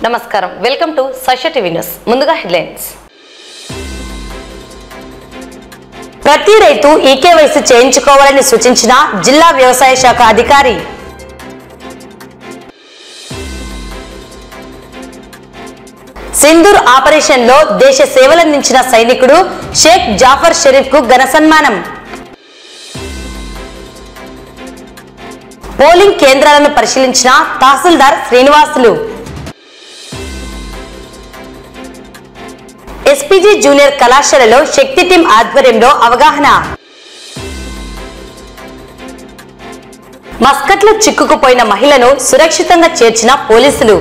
నమస్కారం, welcome to సష TV news. ముందుగా headlines. ప్రతి రైతు ఈకేవైసీ చేయించుకోవాలని సూచించిన జిల్లా వ్యవసాయ శాఖ అధికారి. సింధూర్ ఆపరేషన్ లో దేశ సేవలందించిన సైనికుడు షేక్ జాఫర్ షరీఫ్ కు ఘన సన్మానం. పోలింగ్ కేంద్రాలను పరిశీలించిన తహసీల్దార్ శ్రీనివాసులు. ఎస్పీజీ జూనియర్ కళాశాలలో శక్తి టీం ఆధ్వర్యంలో అవగాహన. మస్కట్లో చిక్కుకుపోయిన మహిళను సురక్షితంగా చేర్చిన పోలీసులు.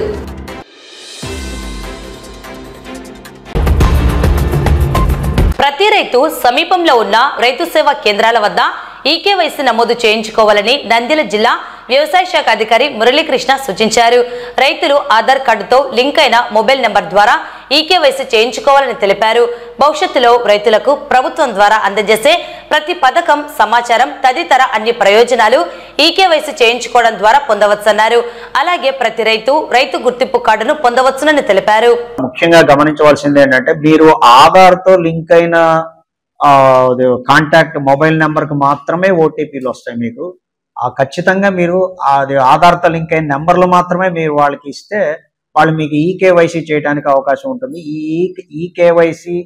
ప్రతి రైతు సమీపంలో ఉన్న రైతు సేవా కేంద్రాల వద్ద ఈకేవైసీ నమోదు చేయించుకోవాలని నంద్యాల జిల్లా వ్యవసాయ శాఖ అధికారి మురళీకృష్ణ సూచించారు. రైతులు ఆధార్ కార్డుతో లింక్ అయిన మొబైల్ నెంబర్ ద్వారా ఈకేవైసీ చేయించుకోవాలని తెలిపారు. భవిష్యత్తులో రైతులకు ప్రభుత్వం ద్వారా అందజేసే ప్రతి పథకం, సమాచారం తదితర అన్ని ప్రయోజనాలు ఈకేవైసీ చేయించుకోవడం ద్వారా పొందవచ్చన్నారు. అలాగే ప్రతి రైతు గుర్తింపు కార్డును పొందవచ్చునని తెలిపారు. ముఖ్యంగా గమనించవలసింది ఏంటంటే, మీరు ఆధార్ తో లింక్ అయిన కాంటాక్ట్ మొబైల్ నెంబర్ కు మాత్రమే ఓటీపీలు వస్తాయి. మీకు ఖచ్చితంగా మీరు అది ఆధార్తో లింక్ అయిన నెంబర్లు మాత్రమే మీరు వాళ్ళకి ఇస్తే వాళ్ళు మీకు ఈకేవైసీ చేయడానికి అవకాశం ఉంటుంది. ఈకేవైసీ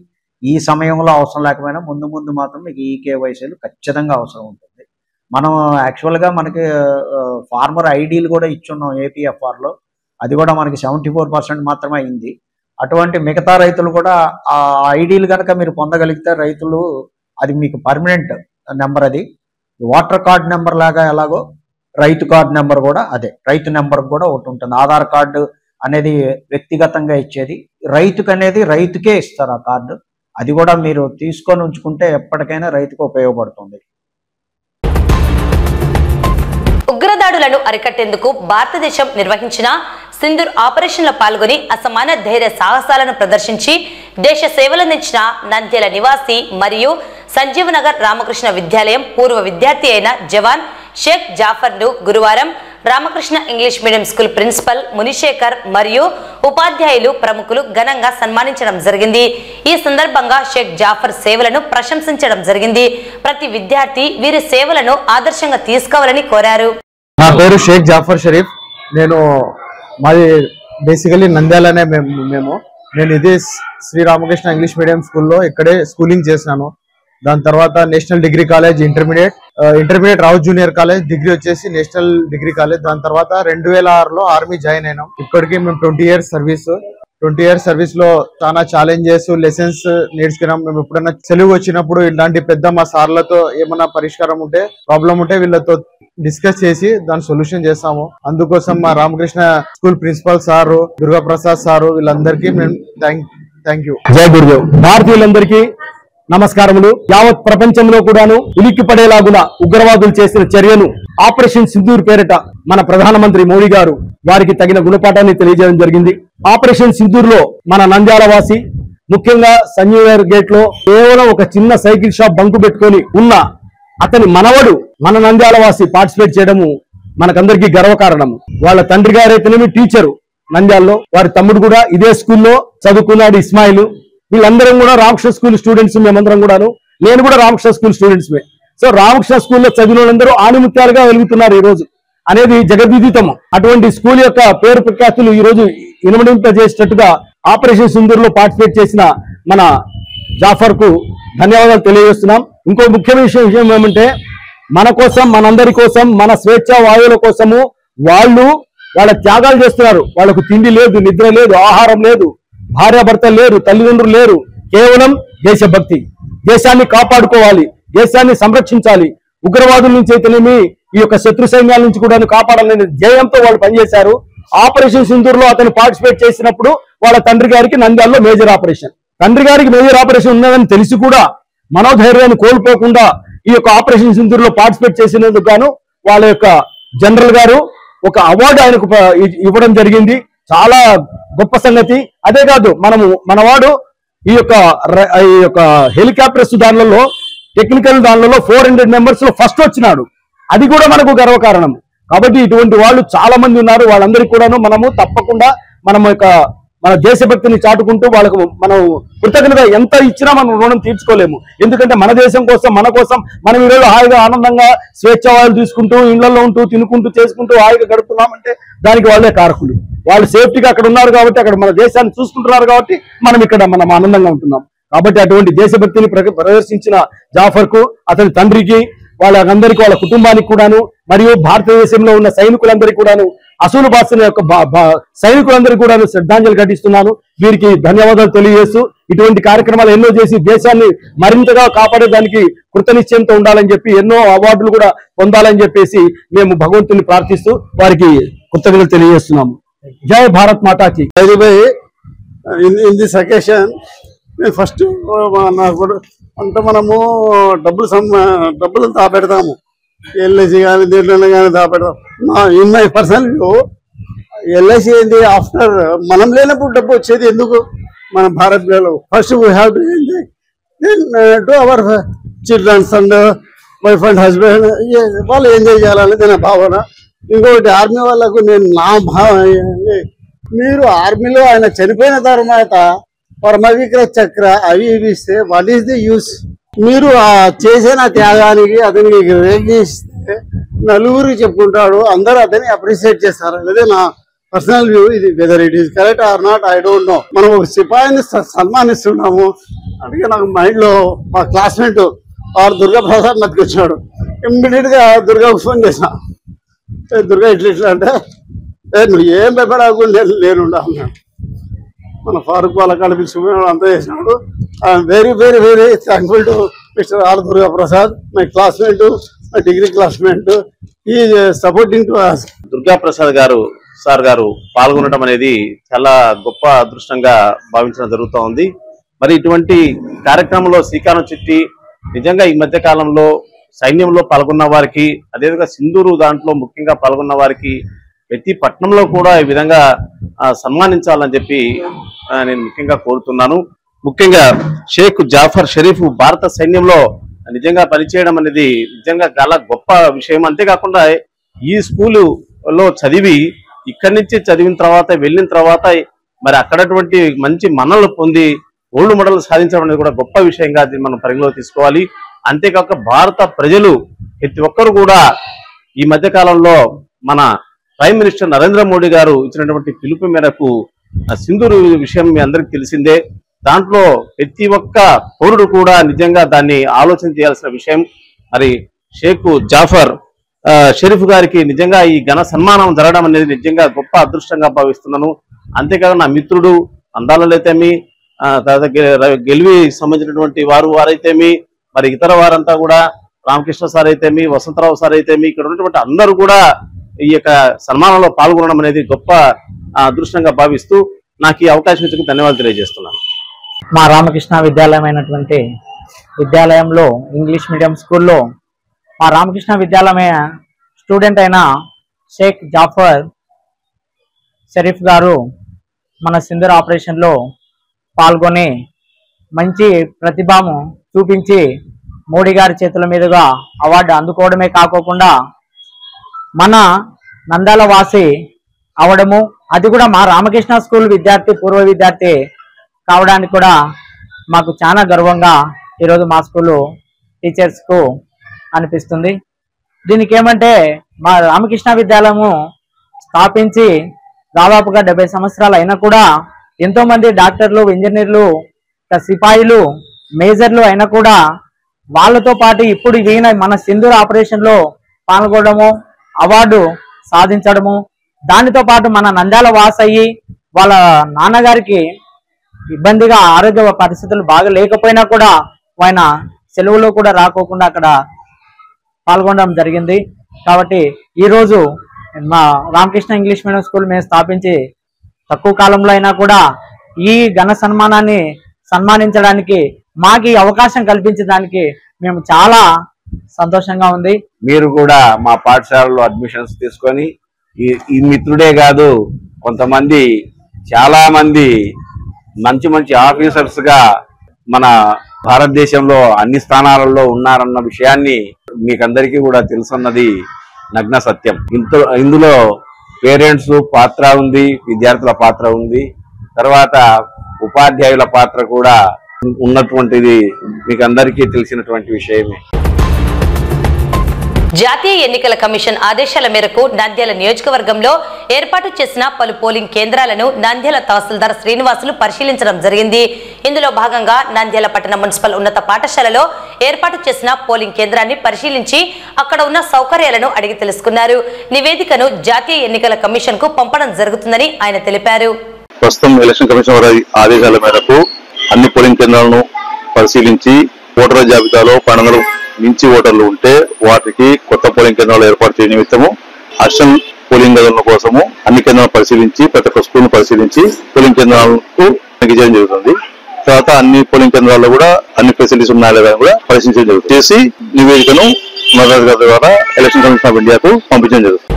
ఈ సమయంలో అవసరం లేకపోయినా ముందు మాత్రం మీకు ఈకేవైసీలు ఖచ్చితంగా అవసరం ఉంటుంది. మనం యాక్చువల్గా మనకి ఫార్మర్ ఐడీలు కూడా ఇచ్చున్నాం ఏపీఎఫ్ఆర్లో, అది కూడా మనకి 74% మాత్రమే అయింది. అటువంటి మిగతా రైతులు కూడా ఆ ఐడీలు కనుక మీరు పొందగలిగితే రైతులు, అది మీకు పర్మనెంట్ నెంబర్, అది ఓటర్ కార్డు నెంబర్ లాగా ఎలాగో రైతు కార్డు నెంబర్ కూడా అదే, రైతు నెంబర్ కూడా ఒకటి ఉంటుంది. ఆధార్ కార్డు అనేది వ్యక్తిగతంగా ఇచ్చేది, రైతుకు అనేది రైతుకే ఇస్తారు ఆ కార్డు. అది కూడా మీరు తీసుకొని ఉంచుకుంటే ఎప్పటికైనా రైతుకు ఉపయోగపడుతుంది. ఉగ్రదాడులను అరికట్టేందుకు భారతదేశం నిర్వహించిన సింధూర్ ఆపరేషన్ లో పాల్గొని అసమాన ధైర్య సాహసాలను ప్రదర్శించి దేశ సేవలందించిన నంద్యాల నివాసి మరియు సంజీవనగర్ రామకృష్ణ విద్యాలయం పూర్వ విద్యార్థి అయిన జవాన్ షేక్ జాఫర్ ను గురువారం Ramakrishna English medium school principal Munishekar మరియు ఉపాధ్యాయులు, ప్రముఖులు ఘనంగా సన్మానించడం జరిగింది. ఈ సందర్భంగా షేక్ జాఫర్ సేవలను ప్రశంసించడం జరిగింది. ప్రతి విద్యార్థి వీరి సేవలను ఆదర్శంగా తీసుకోవాలని కోరారు. నా పేరు షేక్ జాఫర్ షరీఫ్. మాది బేసికలీ నంద్యాలనే. నేను ఇదే శ్రీ రామకృష్ణ ఇంగ్లీష్ మీడియం స్కూల్లో ఇక్కడే స్కూలింగ్ చేసినాను. దాని తర్వాత నేషనల్ డిగ్రీ కాలేజ్ ఇంటర్మీడియట్ రావు జూనియర్ కాలేజ్, డిగ్రీ వచ్చేసి నేషనల్ డిగ్రీ కాలేజ్. దాని తర్వాత 2006లో ఆర్మీ జాయిన్ అయినాం. ఇప్పటికీ మేము 20 ఇయర్స్ సర్వీస్ లో చాలా ఛాలెంజెస్, లెసన్స్ నేర్చుకున్నాం. మేము ఎప్పుడైనా సెలవు వచ్చినప్పుడు ఇలాంటి పెద్ద మా సార్లతో ఏమైనా పరిష్కారం ఉంటే, ప్రాబ్లం ఉంటే వీళ్ళతో డిస్కస్ చేసి దాని సొల్యూషన్ చేస్తాము. అందుకోసం మా Ramakrishna school principal sir, Durga Prasad sir, వీళ్ళందరికీ మేము థ్యాంక్ యూ. జై గురుదేవ్. భారతీయులందరికీ నమస్కారములు. యావత్ ప్రపంచంలో కూడాను ఉలిక్కి పడేలాగున ఉగ్రవాదులు చేసిన చర్యను ఆపరేషన్ సింధూర్ పేరిట మన ప్రధానమంత్రి మోడీ గారు వారికి తగిన గుణపాఠాన్ని తెలియజేయడం జరిగింది. ఆపరేషన్ సింధూర్ లో మన నంద్యాల వాసి, ముఖ్యంగా సంజీవనగర్ గేట్ లో కేవలం ఒక చిన్న సైకిల్ షాప్ బంకు పెట్టుకొని ఉన్న అతని మనవడు మన నంద్యాల వాసి పార్టిసిపేట్ చేయడము మనకందరికీ గర్వకారణం. వాళ్ళ తండ్రి గారైతేనేమి టీచరు నంద్యాలలో, వారి తమ్ముడు కూడా ఇదే స్కూల్లో చదువుకున్నాడు, ఇస్మాయిల్. వీళ్ళందరం కూడా రామకృష్ణ స్కూల్ స్టూడెంట్స్. మేమందరం కూడాను, నేను కూడా Ramakrishna school students. So Ramakrishna స్కూల్లో చదివిన వాళ్ళందరూ ఆణిముత్యాలుగా వెలుగుతున్నారు ఈ రోజు అనేది జగద్విదితము. అటువంటి స్కూల్ యొక్క పేరు ప్రఖ్యాతులు ఈ రోజు ఇనుమడింపజేసేటట్టుగా ఆపరేషన్ సింధూర్ లో పార్టిసిపేట్ చేసిన మన జాఫర్ కు ధన్యవాదాలు తెలియజేస్తున్నాం. ఇంకో ముఖ్యమైన విషయం ఏమంటే, మన కోసం, మనందరి కోసం, మన స్వేచ్ఛా వాయువుల కోసము వాళ్ళ త్యాగాలు చేస్తున్నారు. వాళ్ళకు తిండి లేదు, నిద్ర లేదు, ఆహారం లేదు, భార్యాభర్తలు లేరు, తల్లిదండ్రులు లేరు. కేవలం దేశభక్తి, దేశాన్ని కాపాడుకోవాలి, దేశాన్ని సంరక్షించాలి, ఉగ్రవాదుల నుంచి అయితేనేమి ఈ యొక్క శత్రు సైన్యాల నుంచి కూడా కాపాడాలనే ధ్యేయంతో వాళ్ళు పనిచేశారు. ఆపరేషన్ సింధూర్ లో అతను పార్టిసిపేట్ చేసినప్పుడు వాళ్ళ తండ్రి గారికి నంద్యాలలో మేజర్ ఆపరేషన్ ఉన్నదని తెలిసి కూడా మనోధైర్యాన్ని కోల్పోకుండా ఈ యొక్క ఆపరేషన్ సింధూర్ లో పార్టిసిపేట్ చేసినందుకు గాను వాళ్ళ యొక్క జనరల్ గారు ఒక అవార్డు ఆయనకు ఇవ్వడం జరిగింది. చాలా గొప్ప సంగతి. అదే కాదు, మనవాడు ఈ యొక్క హెలికాప్టర్స్ దానిలో, టెక్నికల్ దానిలో 400 మెంబర్స్ లో ఫస్ట్ వచ్చినాడు. అది కూడా మనకు గర్వకారణం. కాబట్టి ఇటువంటి వాళ్ళు చాలా మంది ఉన్నారు. వాళ్ళందరికీ కూడాను మనము తప్పకుండా మన దేశభక్తిని చాటుకుంటూ వాళ్ళకు మనం కృతజ్ఞత ఎంత ఇచ్చినా మనం రుణం తీర్చుకోలేము. ఎందుకంటే మన దేశం కోసం మనం ఈరోజు హాయిగా ఆనందంగా స్వేచ్ఛావాయులు తీసుకుంటూ ఇళ్లలో ఉంటూ తినుకుంటూ చేసుకుంటూ హాయిగా గడుపుతున్నామంటే దానికి వాళ్ళే కారకులు. వాళ్ళు సేఫ్టీగా అక్కడ ఉన్నారు కాబట్టి, అక్కడ మన దేశాన్ని చూసుకుంటున్నారు కాబట్టి మనం ఆనందంగా ఉంటున్నాం. కాబట్టి అటువంటి దేశభక్తిని ప్రదర్శించిన జాఫర్ కు, అతని తండ్రికి, వాళ్ళందరికీ, వాళ్ళ కుటుంబానికి కూడాను, మరియు భారతదేశంలో ఉన్న సైనికులందరికీ కూడాను, అసూలు బాసిన యొక్క సైనికులందరికీ కూడాను శ్రద్ధాంజలి ఘటిస్తున్నాను. వీరికి ధన్యవాదాలు తెలియజేస్తూ ఇటువంటి కార్యక్రమాలు ఎన్నో చేసి దేశాన్ని మరింతగా కాపాడేదానికి కృతనిశ్చయంతో ఉండాలని చెప్పి, ఎన్నో అవార్డులు కూడా పొందాలని చెప్పేసి మేము భగవంతుని ప్రార్థిస్తూ వారికి కృతజ్ఞతలు తెలియజేస్తున్నాము. జై భారత్ మాతాకి. ఇన్ దిస్ అకేషన్ ఫస్ట్ నాకు అంటే మనము డబ్బులు దాపెడతాము, ఎల్ఐసి కానీ దేంట్లో కానీ దాపెడతాం. In my personal view, LIC ఏంటి, ఆఫ్టర్ మనం లేనప్పుడు డబ్బు వచ్చేది ఎందుకు? మన భారతదేశంలో first we have to enjoy to our childrens and wife and husband, వాళ్ళు ఎంజాయ్ చేయాలనేది నా భావన. ఇంకొకటి ఆర్మీ వాళ్ళకు మీరు ఆర్మీలో ఆయన చనిపోయిన తర్వాత పరమవిక్ర చక్ర అవి ఇవి ఇస్తే వాట్ ఈస్ ది యూస్? మీరు చేసిన త్యాగానికి అతనికి రేగిస్తే నలుగురికి చెప్పుకుంటాడు, అందరూ అతన్ని అప్రిషియేట్ చేస్తారు అనేది నా పర్సనల్ వ్యూ. ఇది whether it is correct or not I don't know. మనం ఒక సిపాయిని సన్మానిస్తున్నాము అందుకే నాకు మైండ్ లో మా క్లాస్మేట్ ఆర్ దుర్గా ప్రసాద్ మధ్యకి వచ్చాడు. ఇమ్మీడియట్ గా దుర్గాకు ఫోన్ చేసా, దుర్గా ఇట్లా అంటే నువ్వు ఏం భయపడకుండా నేను అన్నాడు. మన ఫారూక్ వాళ్ళ కనిపించి అంతా చేసినాడు. I'm very very very thankful to mister R Durga Prasad, my classmate, my degree classmate. ఈ supporting to us. Durga Prasad గారు సార్ గారు పాల్గొనడం అనేది చాలా గొప్ప అదృష్టంగా భావించడం జరుగుతూ ఉంది. మరి ఇటువంటి కార్యక్రమంలో శ్రీకారం చుట్టి నిజంగా ఈ మధ్య కాలంలో సైన్యంలో పాల్గొన్న వారికి, అదేవిధంగా సింధూరు దాంట్లో ముఖ్యంగా పాల్గొన్న వారికి ప్రతి పట్టణంలో కూడా ఈ విధంగా సన్మానించాలని చెప్పి నేను ముఖ్యంగా కోరుతున్నాను. ముఖ్యంగా షేక్ జాఫర్ షరీఫ్ భారత సైన్యంలో నిజంగా పనిచేయడం అనేది నిజంగా చాలా గొప్ప విషయం. అంతేకాకుండా ఈ స్కూలులో చదివి ఇక్కడి నుంచి చదివిన తర్వాత వెళ్ళిన తర్వాత మరి అక్కడటువంటి మంచి మన్నలు పొంది గోల్డ్ మెడల్ సాధించడం అనేది కూడా గొప్ప విషయంగా మనం పరిగణలో తీసుకోవాలి. అంతేకాక భారత ప్రజలు ప్రతి ఒక్కరు కూడా ఈ మధ్య కాలంలో మన ప్రైమ్ మినిస్టర్ నరేంద్ర మోడీ గారు ఇచ్చినటువంటి పిలుపు మేరకు సింధూరు విషయం మీ అందరికి తెలిసిందే. దాంట్లో ప్రతి ఒక్క పౌరుడు కూడా నిజంగా దాన్ని ఆలోచన చేయాల్సిన విషయం. మరి షేక్ జాఫర్ షరీఫ్ గారికి నిజంగా ఈ ఘన సన్మానం జరగడం అనేది నిజంగా గొప్ప అదృష్టంగా భావిస్తున్నాను. అంతేకాక నా మిత్రుడు అందాలైతేమి, తర్వాత గెలివి సంబంధించినటువంటి వారైతేమి, మరి ఇతర వారంతా కూడా రామకృష్ణ సార్ అయితేమి, వసంతరావు సార్ అయితేమి, ఇక్కడ ఉన్నటువంటి అందరూ కూడా ఈ యొక్క సన్మానంలో పాల్గొనడం అనేది గొప్ప అదృష్టంగా భావిస్తూ నాకు ఈ అవకాశం ఇచ్చి ధన్యవాదాలు తెలియజేస్తున్నాను. మా రామకృష్ణ విద్యాలయం అయినటువంటి విద్యాలయంలో ఇంగ్లీష్ మీడియం స్కూల్లో మా రామకృష్ణ విద్యాలయం స్టూడెంట్ అయిన షేక్ జాఫర్ షరీఫ్ గారు మన సింధూర్ ఆపరేషన్లో పాల్గొని మంచి ప్రతిభను చూపించి మోడీ గారి చేతుల మీదుగా అవార్డు అందుకోవడమే కాకోకుండా మన నంద్యాల వాసి అవడము, అది కూడా మా రామకృష్ణ స్కూల్ విద్యార్థి, పూర్వ విద్యార్థి కావడానికి కూడా మాకు చాలా గర్వంగా ఈరోజు మా స్కూలు టీచర్స్కు అనిపిస్తుంది. దీనికి ఏమంటే మా రామకృష్ణ విద్యాలయము స్థాపించి దాదాపుగా 70 సంవత్సరాలు అయినా కూడా ఎంతోమంది డాక్టర్లు, ఇంజనీర్లు, సిపాయిలు, మేజర్లు అయినా కూడా వాళ్ళతో పాటు ఇప్పుడు ఈయన మన సింధూర్ ఆపరేషన్లో పాల్గొనడము, అవార్డు సాధించడము, దానితో పాటు మన నంద్యాల వాస్ అయ్యి వాళ్ళ నాన్నగారికి ఇబ్బందిగా ఆరోగ్య పరిస్థితులు బాగా లేకపోయినా కూడా ఆయన సెలవులో కూడా రాకోకుండా అక్కడ పాల్గొనడం జరిగింది. కాబట్టి ఈరోజు మా రామకృష్ణ ఇంగ్లీష్ మీడియం స్కూల్ మేము స్థాపించి తక్కువ కాలంలో అయినా కూడా ఈ ఘన సన్మానాన్ని సన్మానించడానికి మాకు ఈ అవకాశం కల్పించడానికి మేము చాలా సంతోషంగా ఉంది. మీరు కూడా మా పాఠశాలలో అడ్మిషన్స్ తీసుకొని ఈ మిత్రుడే కాదు కొంతమంది చాలా మంది మంచి మంచి ఆఫీసర్స్ గా మన భారతదేశంలో అన్ని స్థానాలలో ఉన్నారన్న విషయాన్ని మీకందరికీ కూడా తెలుసున్నది నగ్న సత్యం. ఇందులో పేరెంట్స్ పాత్ర ఉంది, విద్యార్థుల పాత్ర ఉంది, తర్వాత ఉపాధ్యాయుల పాత్ర కూడా ఉన్నటువంటిది మీకు అందరికీ తెలిసినటువంటి విషయమే. జాతీయ ఎన్నికల కమిషన్ ఆదేశాల మేరకు నంద్యాల నియోజకవర్గంలో ఏర్పాటు చేసిన పలు పోలింగ్ కేంద్రాలను నంద్యాల తహసీల్దార్ శ్రీనివాసులు పరిశీలించడం జరిగింది. ఇందులో భాగంగా నంద్యాల పట్టణ మున్సిపల్ ఉన్నత పాఠశాలలో ఏర్పాటు చేసిన పోలింగ్ కేంద్రాన్ని పరిశీలించి అక్కడ ఉన్న సౌకర్యాలను అడిగి తెలుసుకున్నారు. నివేదికను జాతీయ ఎన్నికల కమిషన్ కు పంపడం జరుగుతుందని ఆయన తెలిపారు. ప్రస్తుతం ఎలక్షన్ కమిషన్ వారి ఆదేశాల మేరకు అన్ని పోలింగ్ కేంద్రాలను పరిశీలించి ఓటర్ల జాబితాలో 12 మించి ఓటర్లు ఉంటే వాటికి కొత్త పోలింగ్ కేంద్రాలు ఏర్పాటు చేయడం నిమిత్తము అడిషనల్ పోలింగ్ గదుల కోసము అన్ని కేంద్రాలను పరిశీలించి ప్రతి ఒక్క స్కూల్ పరిశీలించి పోలింగ్ కేంద్రాలకు చేయడం జరుగుతుంది. తర్వాత అన్ని పోలింగ్ కేంద్రాల్లో కూడా అన్ని ఫెసిలిటీస్ ఉన్నాయా లేదా కూడా పరిశీలించడం జరుగుతుంది. చేసి నివేదికను ఉన్నతాధికారుల ద్వారా ఎలక్షన్ కమిషన్ ఆఫ్ ఇండియాకు పంపించడం జరుగుతుంది.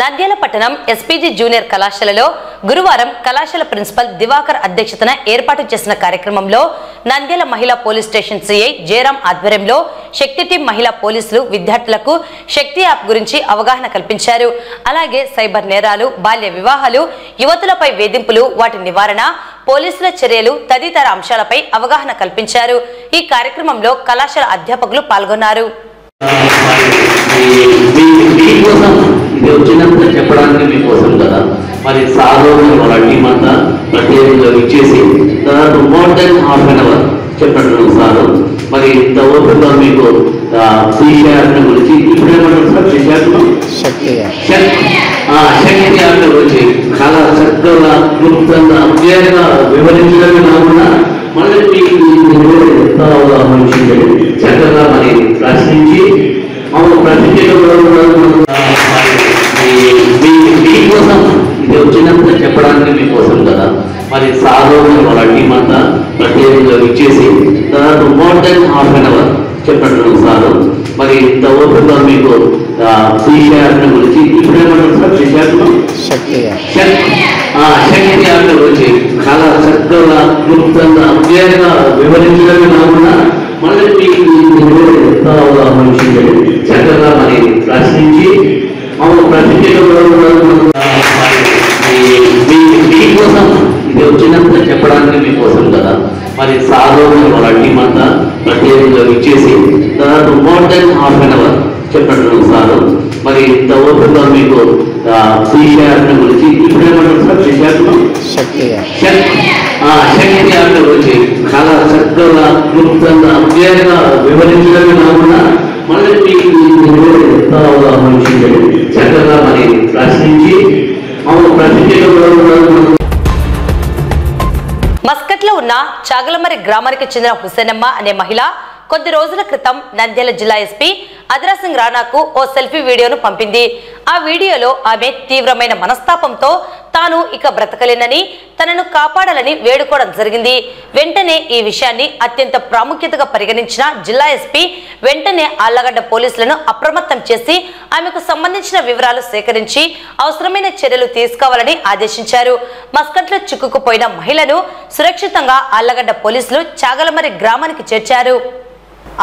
నంద్యాల పట్టణం ఎస్పీజీ జూనియర్ కళాశాలలో గురువారం కళాశాల ప్రిన్సిపల్ దివాకర్ అధ్యక్షతన ఏర్పాటు చేసిన కార్యక్రమంలో నంద్యాల మహిళా పోలీస్ స్టేషన్ సిఐ జయరాం ఆధ్వర్యంలో శక్తి టీం మహిళా పోలీసులు విద్యార్థులకు శక్తి యాప్ గురించి అవగాహన కల్పించారు. అలాగే సైబర్ నేరాలు, బాల్య వివాహాలు, యువతులపై వేధింపులు, వాటి నివారణ, పోలీసుల చర్యలు తదితర అంశాలపై అవగాహన కల్పించారు. ఈ కార్యక్రమంలో కళాశాల అధ్యాపకులు పాల్గొన్నారు. వచ్చినంత చెప్పడానికి మీకోసం కదా మరి సార్ వాళ్ళ టీం అంతా ప్రత్యేకంగా ఇచ్చేసి దాదాపు మోర్ దెన్ ½ an hour చెప్పినట్టు సారు మరి ఇంత ఓపెన్గా మీకు శ్రీశాఖ గురించి ఇప్పుడు ఏమంటారు సార్ శక్తి యాత్ర గురించి చాలా చక్కగా క్లుప్తంగా అధ్యయంగా వివరించడమే కాకుండా మళ్ళీ మీకు చక్కగా మరి ప్రశ్నించి మీకోసం ఇది వచ్చినంత చెప్పడానికి మీకోసం కదా మరి సార్ వాళ్ళ టీం అంతా ప్రత్యేకంగా ఇచ్చేసి దాదాపు మోర్ దెన్ ½ an hour చెప్పినట్టు సారు మరి ఇంత ఓపెన్గా మీకు శ్రీశాఖ గురించి ఇప్పుడు ఏమంటారు సార్ శక్తి యాత్ర గురించి చాలా చక్కగా క్లుప్తంగా అధ్యయంగా వివరించడమే కాకుండా మళ్ళీ మీకు చక్కగా మరి ప్రశ్నించి మీకోసం ఇది వచ్చినంత చెప్పడానికి మీకోసం కదా మరి సార్ వాళ్ళ టీం అంతా ప్రత్యేకంగా ఇచ్చేసి దాదాపు మోర్ దెన్ ½ an hour చెప్పినట్టు సారు మరి ఇంత ఓపెన్గా మీకు శ్రీశాఖ గురించి ఇప్పుడు ఏమంటారు సార్ శక్తి యాత్ర గురించి చాలా చక్కగా క్లుప్తంగా అధ్యయంగా వివరించడమే కాకుండా మళ్ళీ మీకు చక్కగా మరి ప్రశ్నించి మస్కట్ లో ఉన్న చాగలమరి గ్రామానికి చెందిన హుసేనమ్మ అనే మహిళ కొద్ది రోజుల క్రితం నంద్యాల జిల్లా ఎస్పీ అదరాసింగ్ రాణాకు ఓ సెల్ఫీ వీడియోను పంపింది. ఆ వీడియోలో ఆమె తీవ్రమైన మనస్తాపంతో తాను ఇక బ్రతకలేనని, తనను కాపాడాలని వేడుకోవడం జరిగింది. వెంటనే ఈ విషయాన్ని అత్యంత ప్రాముఖ్యతగా పరిగణించిన జిల్లా ఎస్పీ వెంటనే ఆళ్లగడ్డ పోలీసులను అప్రమత్తం చేసి ఆమెకు సంబంధించిన వివరాలు సేకరించి అవసరమైన చర్యలు తీసుకోవాలని ఆదేశించారు. మస్కట్లో చిక్కుకుపోయిన మహిళను సురక్షితంగా ఆళ్లగడ్డ పోలీసులు చాగలమరి గ్రామానికి చేర్చారు.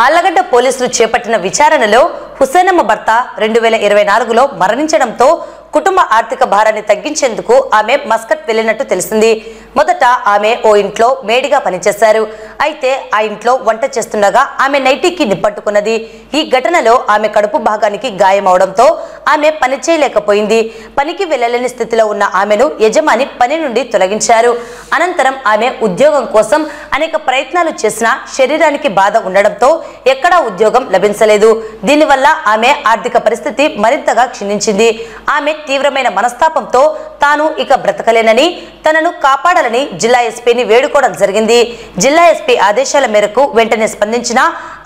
ఆళ్లగడ్డ పోలీసులు చేపట్టిన విచారణలో హుసేనమ్మ భర్త 2024లో మరణించడంతో కుటుంబ ఆర్థిక భారాన్ని తగ్గించేందుకు ఆమె మస్కట్ వెళ్లినట్టు తెలిసింది. మొదట ఆమె ఓ ఇంట్లో మేడిగా పనిచేశారు. అయితే ఆ ఇంట్లో వంట చేస్తుండగా ఆమె నైటీకి నిప్పట్టుకున్నది. ఈ ఘటనలో ఆమె కడుపు భాగానికి గాయమవడంతో ఆమె పని చేయలేకపోయింది. పనికి వెళ్లలేని స్థితిలో ఉన్న ఆమెను యజమాని పని నుండి తొలగించారు. అనంతరం ఆమె ఉద్యోగం కోసం అనేక ప్రయత్నాలు చేసినా శరీరానికి బాధ ఉండడంతో ఎక్కడా ఉద్యోగం లభించలేదు. దీనివల్ల ఆమె ఆర్థిక పరిస్థితి మరింతగా క్షీణించింది. ఆమె తీవ్రమైన మనస్తాపంతో తాను ఇక బ్రతకలేనని, తనను కాపాడాలని జిల్లా ఎస్పీని వేడుకోవడం జరిగింది. జిల్లా ఎస్పీ ఆదేశాల మేరకు వెంటనే స్పందించిన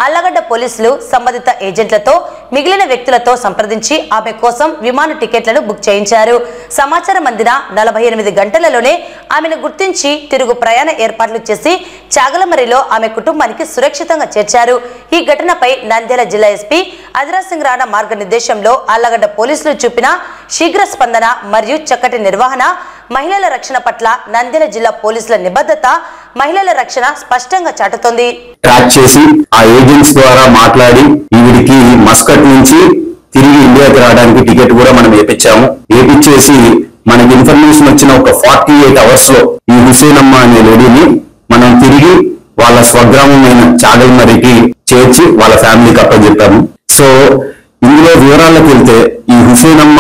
ఆళ్లగడ్డ పోలీసులు సంబంధిత ఏజెంట్లతో మిగిలిన వ్యక్తులతో సంప్రదించి ఆమె కోసం విమాన టికెట్లను బుక్ చేయించారు. సమాచారం అందిన 48 గంటలలోనే ఆమెను గుర్తించి తిరుగు ప్రయాణ ఏర్పాట్లు చేసి చాగలమరిలో ఆమె కుటుంబానికి సురక్షితంగా చేర్చారు. ఈ ఘటనపై నంద్యాల జిల్లా ఎస్పీ అదరాసింగ్ రాణా మార్గనిర్దేశంలో ఆళ్లగడ్డ పోలీసులు చూపిన శీఘ్ర స్పందన మరియు చక్కటి నిర్వహణ, మహిళల రక్షణ పట్ల నంద్యాల జిల్లా పోలీసుల నిబద్ధత, మహిళల రక్షణ స్పష్టంగా చాటుతోంది. ట్రాక్ చేసి ఆ ఏజెంట్స్ ద్వారా మాట్లాడి ఈవిడికి మస్కట్ నుంచి తిరిగి ఇండియాకి రావడానికి టికెట్ కూడా మనం వేపించాము. వేపించేసి మనకి ఇన్ఫర్మేషన్ వచ్చిన ఒక 48 hours లో ఈ హుసేనమ్మ అనే లేడీని మనం తిరిగి వాళ్ళ స్వగ్రామమైన చాగల్మరికి చేర్చి వాళ్ళ ఫ్యామిలీకి అప్పచెప్పాము. సో ఇందులో వివరాలకు వెళ్తే ఈ హుసేనమ్మ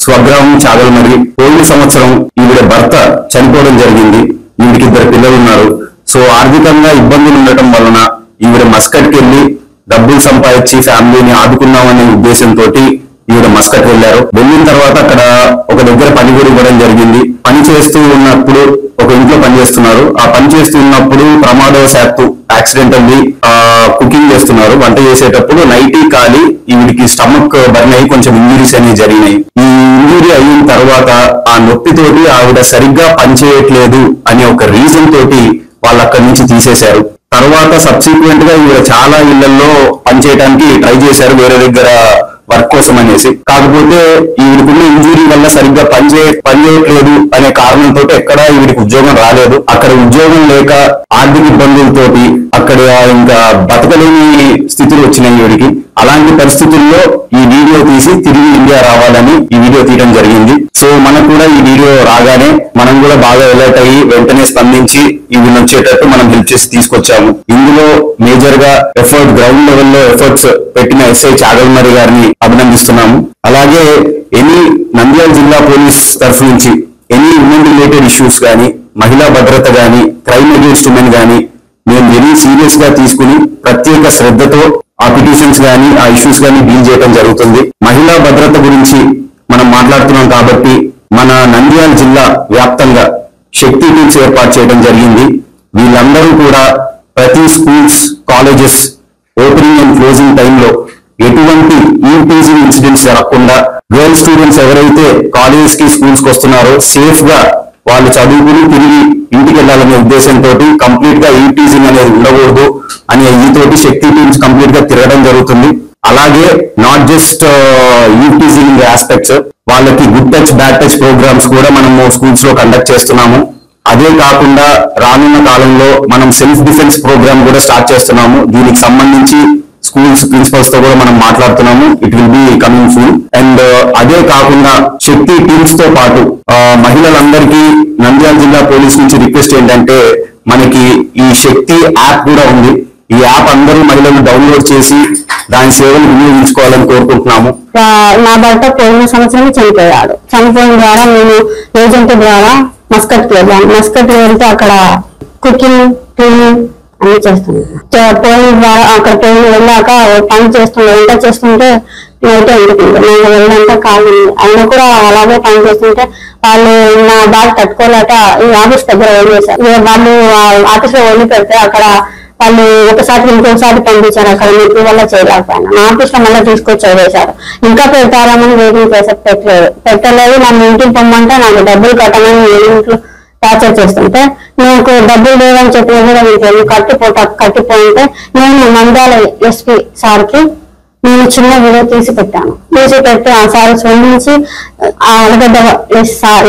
స్వగ్రామం చాగల్మరి. పోయిన సంవత్సరం ఈవిడ భర్త చనిపోవడం జరిగింది. ఈవిడికి 2 పిల్లలు ఉన్నారు. సో ఆర్థికంగా ఇబ్బందులు ఉండటం వలన ఈవిడ మస్కట్కి వెళ్ళి డబ్బులు సంపాదించి ఫ్యామిలీని ఆదుకున్నామనే ఉద్దేశంతో ఈవిడ మస్కట్ వెళ్ళారు. వెళ్ళిన తర్వాత అక్కడ ఒక దగ్గర పని కూడా ఇవ్వడం జరిగింది. పని చేస్తూ ఉన్నప్పుడు ఒక ఇంట్లో పని చేస్తున్నారు. ఆ పని చేస్తూ ఉన్నప్పుడు ప్రమాదవశాత్తు యాక్సిడెంటల్లీ కుకింగ్ చేస్తున్నారు. వంట చేసేటప్పుడు నైటీ కాలి ఈవిడికి స్టమక్ బర్న్ అయ్యి కొంచెం ఇంజురీస్ అనేవి జరిగినాయి. ఈ ఇంజురీ అయిన తర్వాత ఆ నొప్పితోటి ఆవిడ సరిగ్గా పని చేయట్లేదు అనే ఒక రీజన్ తోటి వాళ్ళు అక్కడి నుంచి తీసేశారు. తర్వాత సబ్సిక్వెంట్ గా ఈవిడ చాలా ఇళ్లలో పనిచేయడానికి ట్రై చేశారు వేరే దగ్గర వర్క్ కోసం అనేసి. కాకపోతే ఈవిడికున్న ఇంజురీ వల్ల సరిగ్గా పనిచేయట్లేదు అనే కారణంతో ఎక్కడ ఈవిడికి ఉద్యోగం రాలేదు. అక్కడ ఉద్యోగం లేక ఆర్థిక ఇబ్బందులతోటి అక్కడ ఇంకా బతకలేని స్థితులు వచ్చినాయి ఈవిడికి. అలాంటి పరిస్థితుల్లో ఈ వీడియో తీసి తిరిగి ఇండియా రావాలని ఈ వీడియో తీయడం జరిగింది. సో మనకు కూడా ఈ వీడియో రాగానే మనం కూడా బాగా అలర్ట్ అయ్యి వెంటనే స్పందించి ఇవి వచ్చేటట్టు మనం హెల్ప్ చేసి తీసుకొచ్చాము. ఇందులో మేజర్ గా గ్రౌండ్ లెవెల్లో ఎఫర్ట్స్ పెట్టిన ఎస్ఐ చాగల్మరి గారిని అభినందిస్తున్నాము. అలాగే నంద్యాల జిల్లా పోలీస్ తరఫు నుంచి ఉమెన్ రిలేటెడ్ ఇష్యూస్ గానీ, మహిళా భద్రత గానీ, క్రైమ్ అగేన్స్ట్ ఉమెన్ గానీ మేము వెరీ సీరియస్ గా తీసుకుని ప్రత్యేక శ్రద్ధతో ఆ పిటిషన్స్ గానీ ఆ ఇష్యూస్ గానీ డీల్ చేయడం జరుగుతుంది. మహిళా భద్రత గురించి మనం మాట్లాడుతున్నాం కాబట్టి మన నంద్యాల జిల్లా వ్యాప్తంగా శక్తి టీమ్స్ ఏర్పాటు చేయడం జరిగింది. వీళ్ళందరూ కూడా ప్రతి schools, colleges opening and closing టైంలో ఎటువంటి టీజింగ్ ఇన్సిడెంట్స్ జరగకుండా గర్ల్ స్టూడెంట్స్ ఎవరైతే కాలేజెస్ కి స్కూల్స్ కి వస్తున్నారో సేఫ్ గా వాళ్ళు చదువుకుని తిరిగి ఇంటికి వెళ్ళాలనే ఉద్దేశంతో కంప్లీట్ గా టీజింగ్ అనేది ఉండకూడదు అనే ఈతోటి శక్తి టీమ్స్ కంప్లీట్ గా తిరగడం జరుగుతుంది. అలాగే నాట్ జస్ట్ టీజింగ్ ఆస్పెక్ట్స్, వాళ్ళకి good touch bad touch programs కూడా మనము స్కూల్స్ లో కండక్ట్ చేస్తున్నాము. అదే కాకుండా రానున్న కాలంలో మనం సెల్ఫ్ డిఫెన్స్ ప్రోగ్రామ్ కూడా స్టార్ట్ చేస్తున్నాము. దీనికి సంబంధించి స్కూల్స్ ప్రిన్సిపల్స్ తో కూడా మనం మాట్లాడుతున్నాము. It will be coming soon. And అదే కాకుండా శక్తి టీమ్స్ తో పాటు మహిళలందరికీ నంద్యాల జిల్లా పోలీస్ నుంచి రిక్వెస్ట్ ఏంటంటే మనకి ఈ శక్తి యాప్ కూడా ఉంది. ఈ యాప్ అందరూ మహిళలు డౌన్లోడ్ చేసి దాని సేవలు వినియోగించుకోవాలని కోరుకుంటున్నాము. నా భర్త పోయిన సంవత్సరం చనిపోయాడు. చనిపోయిన ద్వారా నేను ఏజెంట్ ద్వారా మస్కట్కి వెళ్ళాను. మస్కట్ వెళ్తే అక్కడ కుకింగ్, క్లీనింగ్ అన్ని చేస్తున్నాను. పోయిన ద్వారా అక్కడ పోయిన వెళ్ళాక పని వంట చేస్తుంటే నైట్ ఎందుకుంది నేను వెళ్ళాక కాదు అయినా కూడా అలాగే పని చేస్తుంటే వాళ్ళు నా బాధ తట్టుకోలేక ఈ ఆఫీస్ దగ్గర వదిలేశారు. వాళ్ళు ఆఫీస్ లో వదిలి పెడితే అక్కడ వాళ్ళు ఒకసారి ఇంకోసారి పంపించారు. అక్కడ మీకు వల్ల చేయలేకపోయినా నా ఆఫీస్ లో మళ్ళీ తీసుకొచ్చి వదిలేశారు. ఇంకా పెడతారామని వెయిటింగ్ చేశారు, పెట్టలేదు. నన్ను ఇంటికి పొమ్మంటే నాకు డబ్బులు కట్టమని ఇంట్లో టార్చర్ చేస్తుంటే నాకు డబ్బులు లేవని చెప్పిన కూడా మీకు కట్టిపోయింటే నేను నంద్యాల ఎస్పీ సార్కి నేను చిన్న వీడియో తీసి పెట్టాను. తీసి పెట్టి ఆ సార్ స్పందించి ఆడగడ్డ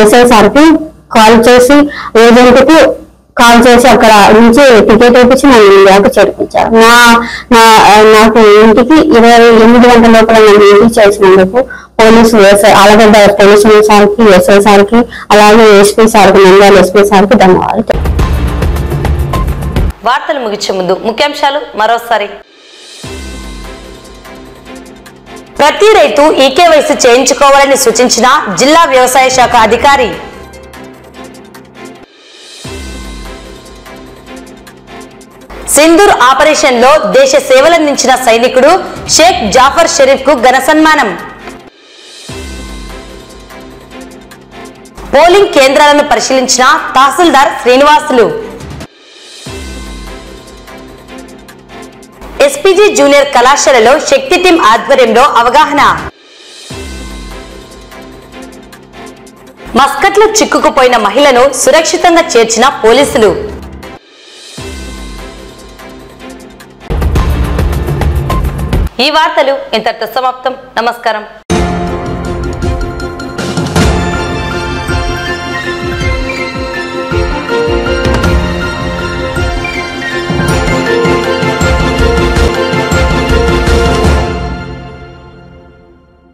ఎస్ఐ సార్కి కాల్ చేసి ఏజెంట్కు కాల్ చేసి అక్కడ నుంచి టికెట్ వేపించి నన్ను ఇండియాకు చేర్పించారు. నాకు ఇంటికి 28 గంటల లోపల నన్ను ఇంటికి చేసినందుకు పోలీసు ఆలగడ్డ పోలీసు సార్కి, ఎస్ఐ సార్కి, అలాగే ఎస్పీ సార్కి, నంద్యాల ఎస్పీ సార్కి ధన్యవాదాలు. వార్తలు ముగించే ముందు ముఖ్యాంశాలు మరోసారి. ప్రతి రైతు ఈకేవైసీ చేయించుకోవాలని సూచించిన జిల్లా వ్యవసాయ శాఖ అధికారి. సింధూర్ ఆపరేషన్ లో దేశ సేవలందించిన సైనికుడు షేక్ జాఫర్ షరీఫ్ కు ఘన సన్మానం. పోలింగ్ కేంద్రాలను పరిశీలించిన తహసీల్దార్ శ్రీనివాసులు. ఎస్పీజీ జూనియర్ కళాశాలలో శక్తి టీం ఆధ్వర్యంలో అవగాహన. మస్కట్లో చిక్కుకుపోయిన మహిళను సురక్షితంగా చేర్చిన పోలీసులు. ఈ వార్తలు ఇంతటితో సమాప్తం. నమస్కారం.